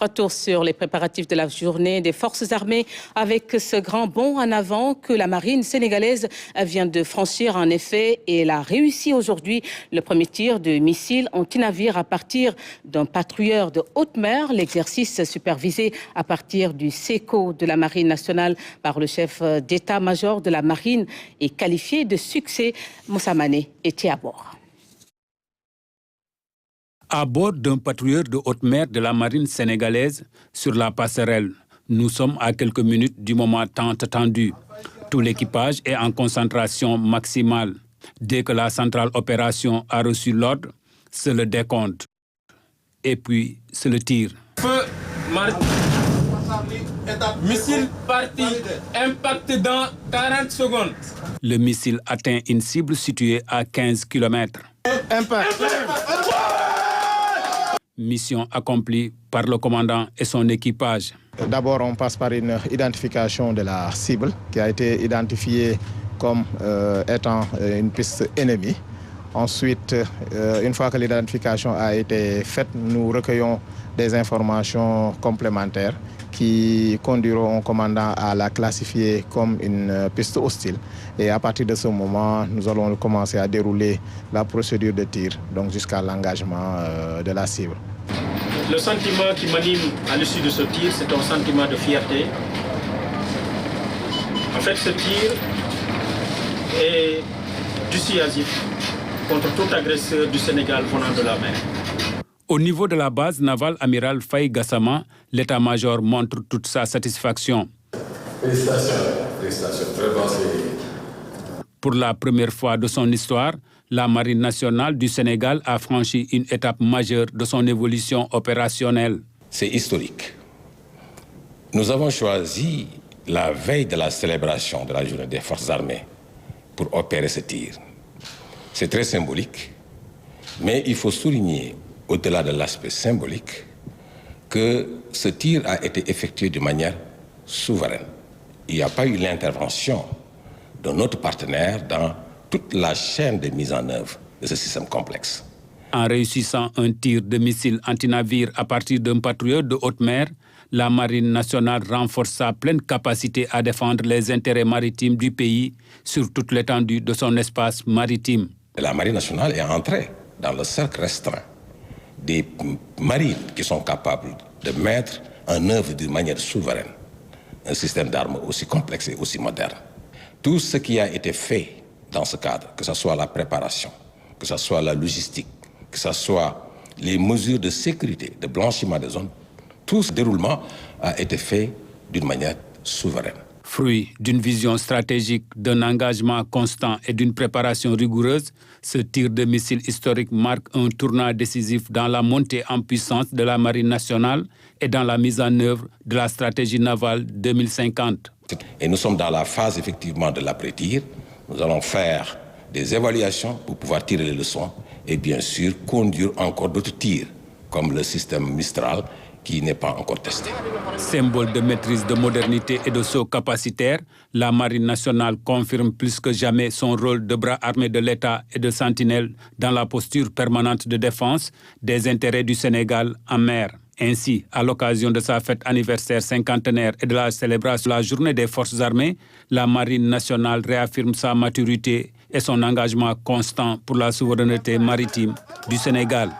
Retour sur les préparatifs de la journée des forces armées avec ce grand bond en avant que la marine sénégalaise vient de franchir en effet et elle a réussi aujourd'hui le premier tir de missile anti-navire à partir d'un patrouilleur de haute mer. L'exercice supervisé à partir du SECO de la marine nationale par le chef d'état-major de la marine est qualifié de succès. Moussa Mané était à bord. À bord d'un patrouilleur de haute mer de la marine sénégalaise sur la passerelle. Nous sommes à quelques minutes du moment tant attendu. Tout l'équipage est en concentration maximale. Dès que la centrale opération a reçu l'ordre, c'est le décompte. Et puis, c'est le tir. Feu, missile parti, impact dans 40 secondes. Le missile atteint une cible située à 15 km. Impact. Mission accomplie par le commandant et son équipage. D'abord, on passe par une identification de la cible qui a été identifiée comme étant une piste ennemie. Ensuite, une fois que l'identification a été faite, nous recueillons des informations complémentaires qui conduiront au commandant à la classifier comme une piste hostile. Et à partir de ce moment, nous allons commencer à dérouler la procédure de tir, donc jusqu'à l'engagement de la cible. Le sentiment qui m'anime à l'issue de ce tir, c'est un sentiment de fierté. En fait, ce tir est dissuasif contre tout agresseur du Sénégal venant de la mer. Au niveau de la base navale amiral Faye Gassama, l'état-major montre toute sa satisfaction. Félicitations, très bon. Pour la première fois de son histoire, la Marine nationale du Sénégal a franchi une étape majeure de son évolution opérationnelle. C'est historique. Nous avons choisi la veille de la célébration de la journée des forces armées pour opérer ce tir. C'est très symbolique, mais il faut souligner, au-delà de l'aspect symbolique, que ce tir a été effectué de manière souveraine. Il n'y a pas eu l'intervention de notre partenaire dans toute la chaîne de mise en œuvre de ce système complexe. En réussissant un tir de missile anti-navire à partir d'un patrouilleur de haute mer, la Marine nationale renforce sa pleine capacité à défendre les intérêts maritimes du pays sur toute l'étendue de son espace maritime. La Marine nationale est entrée dans le cercle restreint des marines qui sont capables de mettre en œuvre d'une manière souveraine un système d'armes aussi complexe et aussi moderne. Tout ce qui a été fait dans ce cadre, que ce soit la préparation, que ce soit la logistique, que ce soit les mesures de sécurité, de blanchiment des zones, tout ce déroulement a été fait d'une manière souveraine. Fruit d'une vision stratégique, d'un engagement constant et d'une préparation rigoureuse, ce tir de missile historique marque un tournant décisif dans la montée en puissance de la Marine nationale et dans la mise en œuvre de la stratégie navale 2050. Et nous sommes dans la phase effectivement de l'après-tir. Nous allons faire des évaluations pour pouvoir tirer les leçons et bien sûr conduire encore d'autres tirs, comme le système Mistral, qui n'est pas encore testé. Symbole de maîtrise, de modernité et de saut capacitaire, la Marine nationale confirme plus que jamais son rôle de bras armé de l'État et de sentinelle dans la posture permanente de défense des intérêts du Sénégal en mer. Ainsi, à l'occasion de sa fête anniversaire cinquantenaire et de la célébration de la journée des forces armées, la Marine nationale réaffirme sa maturité et son engagement constant pour la souveraineté maritime du Sénégal.